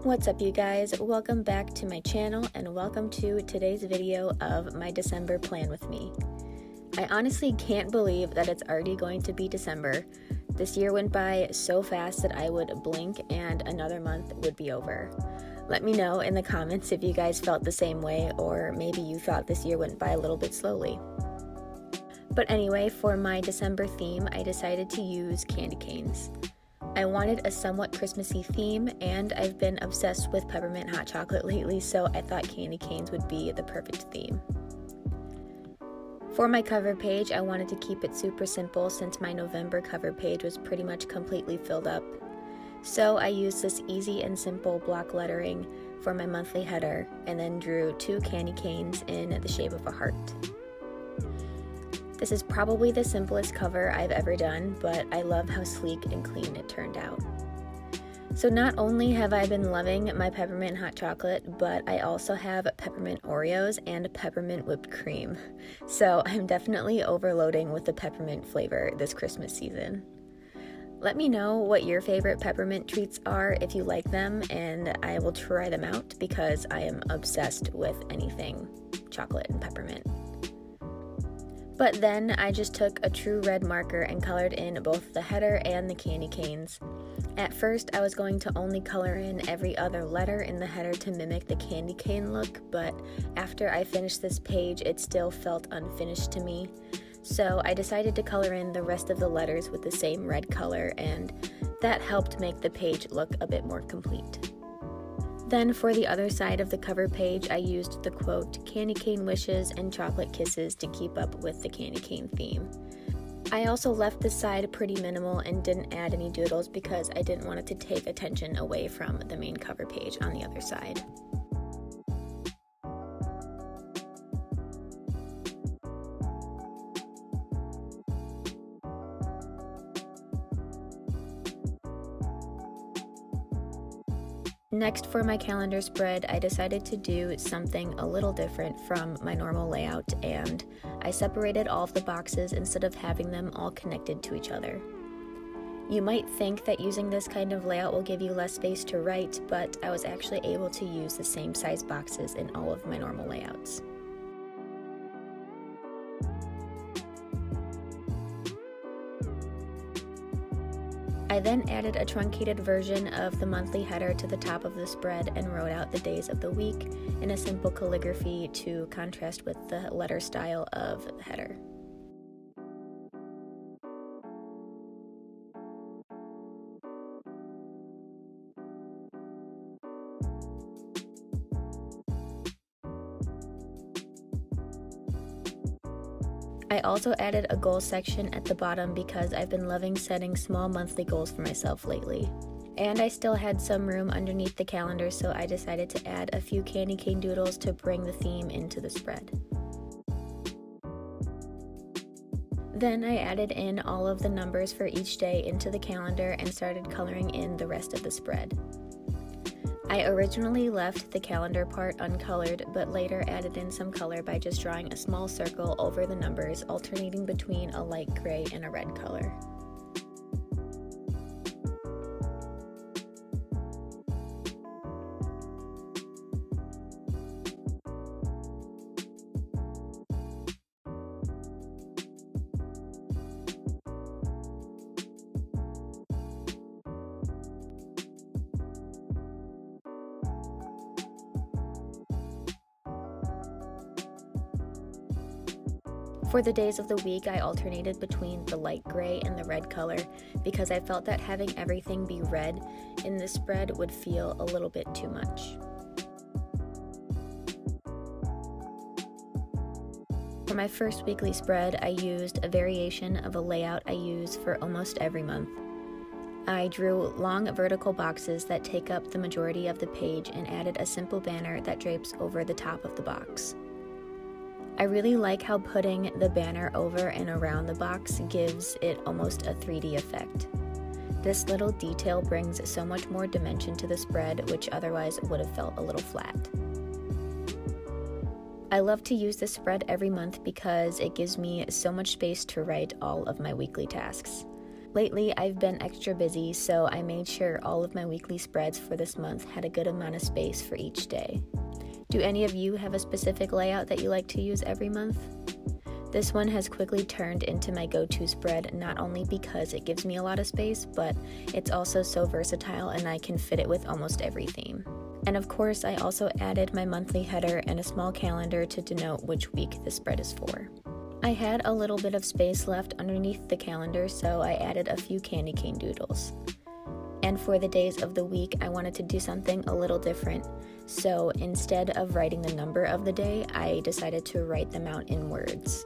What's up, you guys? Welcome back to my channel and welcome to today's video of my December plan with me. I honestly can't believe that it's already going to be December. This year went by so fast that I would blink and another month would be over. Let me know in the comments if you guys felt the same way, or maybe you thought this year went by a little bit slowly. But anyway, for my December theme, I decided to use candy canes. I wanted a somewhat Christmassy theme, and I've been obsessed with peppermint hot chocolate lately, so I thought candy canes would be the perfect theme. For my cover page, I wanted to keep it super simple since my November cover page was pretty much completely filled up. So I used this easy and simple block lettering for my monthly header, and then drew 2 candy canes in the shape of a heart. This is probably the simplest cover I've ever done, but I love how sleek and clean it turned out. So not only have I been loving my peppermint hot chocolate, but I also have peppermint Oreos and peppermint whipped cream. So I'm definitely overloading with the peppermint flavor this Christmas season. Let me know what your favorite peppermint treats are if you like them, and I will try them out because I am obsessed with anything chocolate and peppermint. But then I just took a true red marker and colored in both the header and the candy canes. At first I was going to only color in every other letter in the header to mimic the candy cane look, but after I finished this page it still felt unfinished to me. So I decided to color in the rest of the letters with the same red color, and that helped make the page look a bit more complete. Then for the other side of the cover page, I used the quote, "Candy cane wishes and chocolate kisses" to keep up with the candy cane theme. I also left this side pretty minimal and didn't add any doodles because I didn't want it to take attention away from the main cover page on the other side. Next, for my calendar spread, I decided to do something a little different from my normal layout, and I separated all of the boxes instead of having them all connected to each other. You might think that using this kind of layout will give you less space to write, but I was actually able to use the same size boxes in all of my normal layouts. I then added a truncated version of the monthly header to the top of the spread and wrote out the days of the week in a simple calligraphy to contrast with the letter style of the header. I also added a goals section at the bottom because I've been loving setting small monthly goals for myself lately. And I still had some room underneath the calendar, so I decided to add a few candy cane doodles to bring the theme into the spread. Then I added in all of the numbers for each day into the calendar and started coloring in the rest of the spread. I originally left the calendar part uncolored, but later added in some color by just drawing a small circle over the numbers, alternating between a light gray and a red color. For the days of the week, I alternated between the light gray and the red color because I felt that having everything be red in this spread would feel a little bit too much. For my first weekly spread, I used a variation of a layout I use for almost every month. I drew long vertical boxes that take up the majority of the page and added a simple banner that drapes over the top of the box. I really like how putting the banner over and around the box gives it almost a 3D effect. This little detail brings so much more dimension to the spread, which otherwise would have felt a little flat. I love to use this spread every month because it gives me so much space to write all of my weekly tasks. Lately, I've been extra busy, so I made sure all of my weekly spreads for this month had a good amount of space for each day. Do any of you have a specific layout that you like to use every month? This one has quickly turned into my go-to spread, not only because it gives me a lot of space, but it's also so versatile and I can fit it with almost every theme. And of course, I also added my monthly header and a small calendar to denote which week the spread is for. I had a little bit of space left underneath the calendar, so I added a few candy cane doodles. And for the days of the week, I wanted to do something a little different. So instead of writing the number of the day, I decided to write them out in words.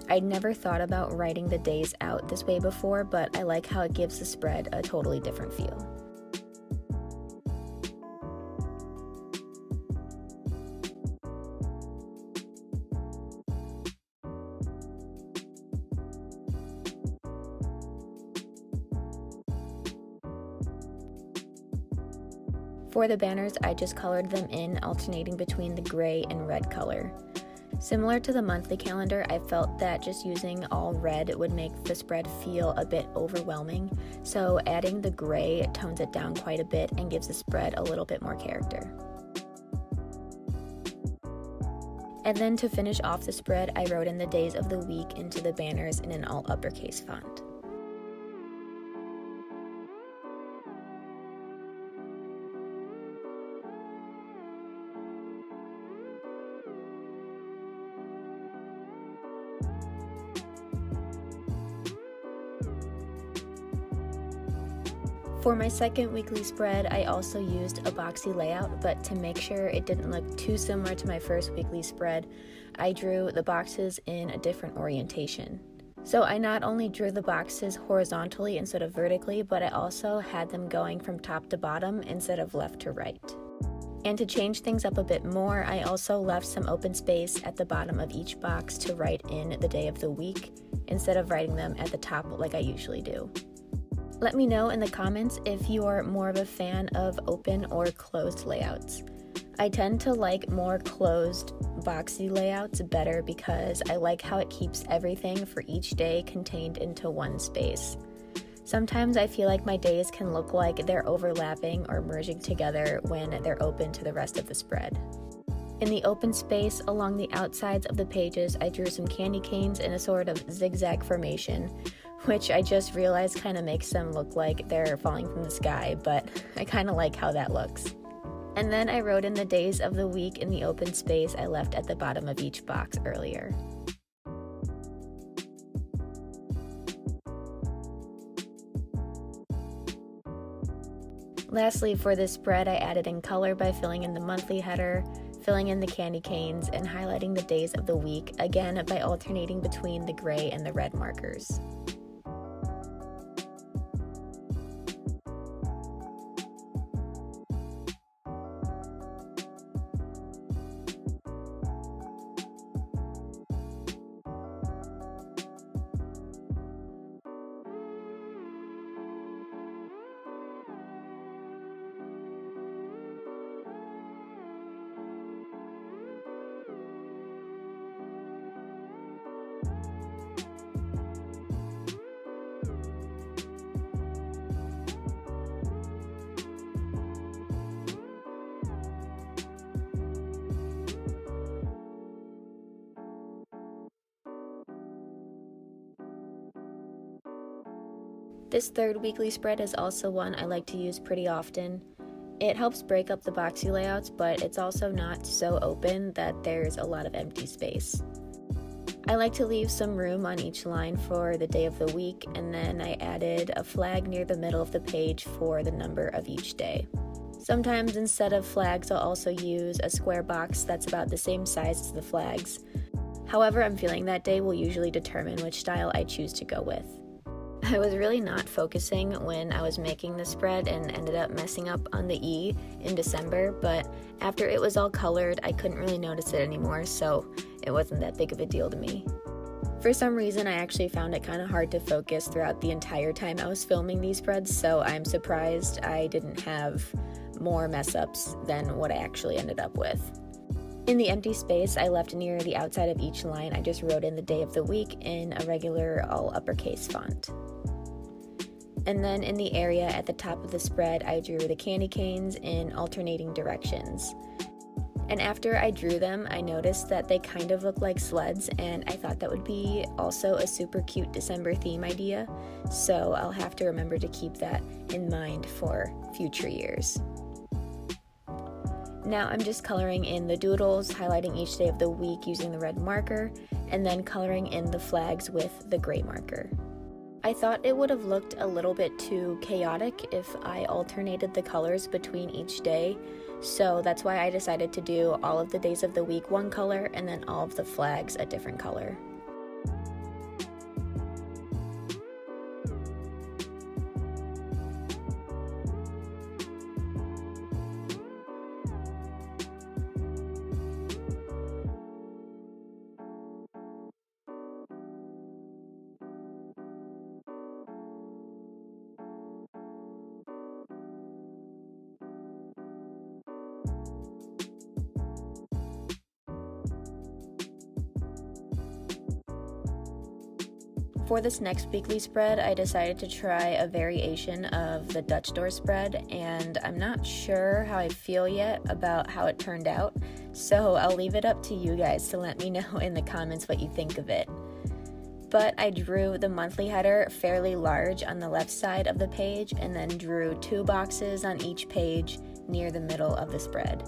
I'd never thought about writing the days out this way before, but I like how it gives the spread a totally different feel. For the banners, I just colored them in, alternating between the gray and red color. Similar to the monthly calendar, I felt that just using all red would make the spread feel a bit overwhelming, so adding the gray tones it down quite a bit and gives the spread a little bit more character. And then to finish off the spread, I wrote in the days of the week into the banners in an all uppercase font. For my second weekly spread, I also used a boxy layout, but to make sure it didn't look too similar to my first weekly spread, I drew the boxes in a different orientation. So I not only drew the boxes horizontally instead of vertically, but I also had them going from top to bottom instead of left to right. And to change things up a bit more, I also left some open space at the bottom of each box to write in the day of the week, instead of writing them at the top like I usually do. Let me know in the comments if you are more of a fan of open or closed layouts. I tend to like more closed, boxy layouts better because I like how it keeps everything for each day contained into one space. Sometimes I feel like my days can look like they're overlapping or merging together when they're open to the rest of the spread. In the open space along the outsides of the pages, I drew some candy canes in a sort of zigzag formation, which I just realized kind of makes them look like they're falling from the sky, but I kind of like how that looks. And then I wrote in the days of the week in the open space I left at the bottom of each box earlier. Lastly, for this spread, I added in color by filling in the monthly header, filling in the candy canes, and highlighting the days of the week, again by alternating between the gray and the red markers. This third weekly spread is also one I like to use pretty often. It helps break up the boxy layouts, but it's also not so open that there's a lot of empty space. I like to leave some room on each line for the day of the week, and then I added a flag near the middle of the page for the number of each day. Sometimes instead of flags, I'll also use a square box that's about the same size as the flags. However I'm feeling that day will usually determine which style I choose to go with. I was really not focusing when I was making the spread and ended up messing up on the E in December, but after it was all colored, I couldn't really notice it anymore, so it wasn't that big of a deal to me. For some reason, I actually found it kind of hard to focus throughout the entire time I was filming these spreads, so I'm surprised I didn't have more mess-ups than what I actually ended up with. In the empty space I left near the outside of each line, I just wrote in the day of the week in a regular all uppercase font. And then in the area at the top of the spread, I drew the candy canes in alternating directions. And after I drew them, I noticed that they kind of look like sleds, and I thought that would be also a super cute December theme idea, so I'll have to remember to keep that in mind for future years. Now I'm just coloring in the doodles, highlighting each day of the week using the red marker, and then coloring in the flags with the gray marker. I thought it would have looked a little bit too chaotic if I alternated the colors between each day, so that's why I decided to do all of the days of the week one color and then all of the flags a different color. For this next weekly spread, I decided to try a variation of the Dutch door spread, and I'm not sure how I feel yet about how it turned out, so I'll leave it up to you guys to let me know in the comments what you think of it. But I drew the monthly header fairly large on the left side of the page, and then drew 2 boxes on each page near the middle of the spread.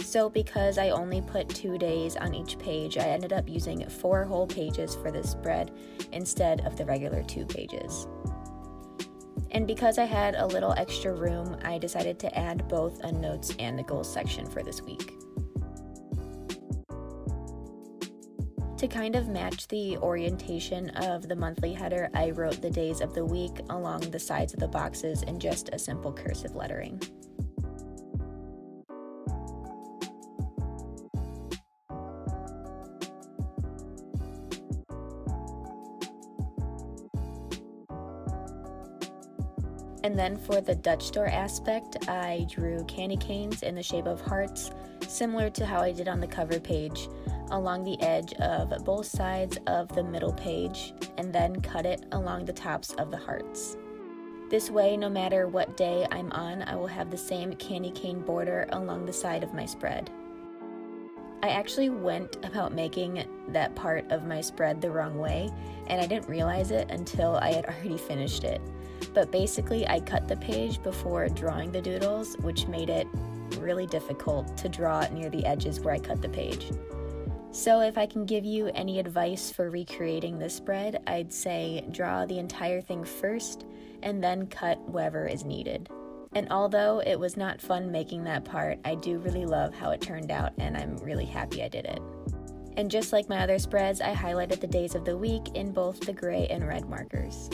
So because I only put 2 days on each page, I ended up using 4 whole pages for this spread instead of the regular 2 pages. And because I had a little extra room, I decided to add both a notes and a goals section for this week. To kind of match the orientation of the monthly header, I wrote the days of the week along the sides of the boxes in just a simple cursive lettering. And then for the Dutch door aspect, I drew candy canes in the shape of hearts, similar to how I did on the cover page, along the edge of both sides of the middle page, and then cut it along the tops of the hearts. This way, no matter what day I'm on, I will have the same candy cane border along the side of my spread. I actually went about making that part of my spread the wrong way, and I didn't realize it until I had already finished it. But basically, I cut the page before drawing the doodles, which made it really difficult to draw near the edges where I cut the page. So if I can give you any advice for recreating this spread, I'd say draw the entire thing first and then cut wherever is needed. And although it was not fun making that part, I do really love how it turned out, and I'm really happy I did it. And just like my other spreads, I highlighted the days of the week in both the gray and red markers.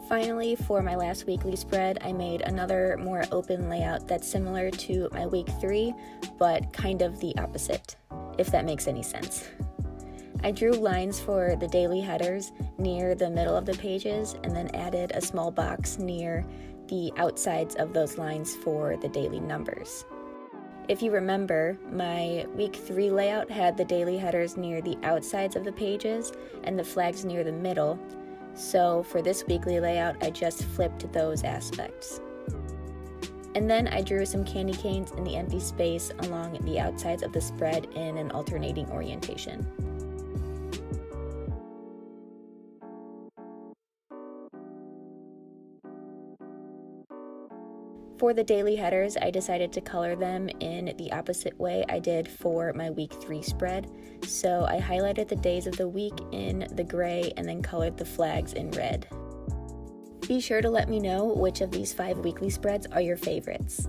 Finally, for my last weekly spread, I made another more open layout that's similar to my week 3, but kind of the opposite, if that makes any sense. I drew lines for the daily headers near the middle of the pages, and then added a small box near the outsides of those lines for the daily numbers. If you remember, my week 3 layout had the daily headers near the outsides of the pages and the flags near the middle. So for this weekly layout, I just flipped those aspects. And then I drew some candy canes in the empty space along the outsides of the spread in an alternating orientation. For the daily headers, I decided to color them in the opposite way I did for my week 3 spread. So I highlighted the days of the week in the gray and then colored the flags in red. Be sure to let me know which of these 5 weekly spreads are your favorites.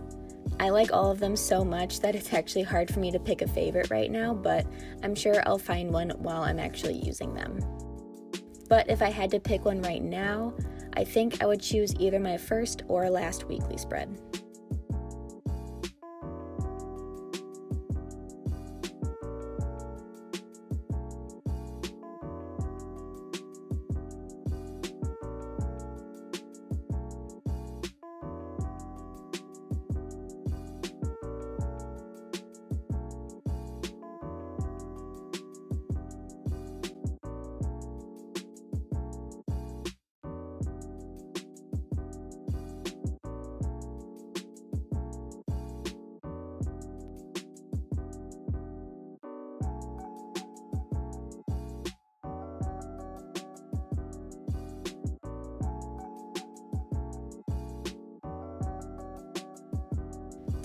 I like all of them so much that it's actually hard for me to pick a favorite right now, but I'm sure I'll find one while I'm actually using them. But if I had to pick one right now, I think I would choose either my first or last weekly spread.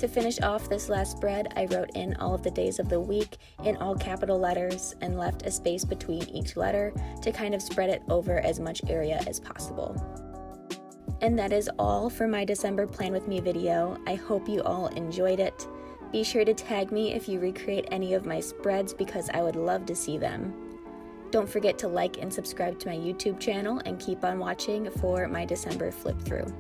To finish off this last spread, I wrote in all of the days of the week in all capital letters and left a space between each letter to kind of spread it over as much area as possible. And that is all for my December Plan With Me video. I hope you all enjoyed it. Be sure to tag me if you recreate any of my spreads because I would love to see them. Don't forget to like and subscribe to my YouTube channel and keep on watching for my December flip through.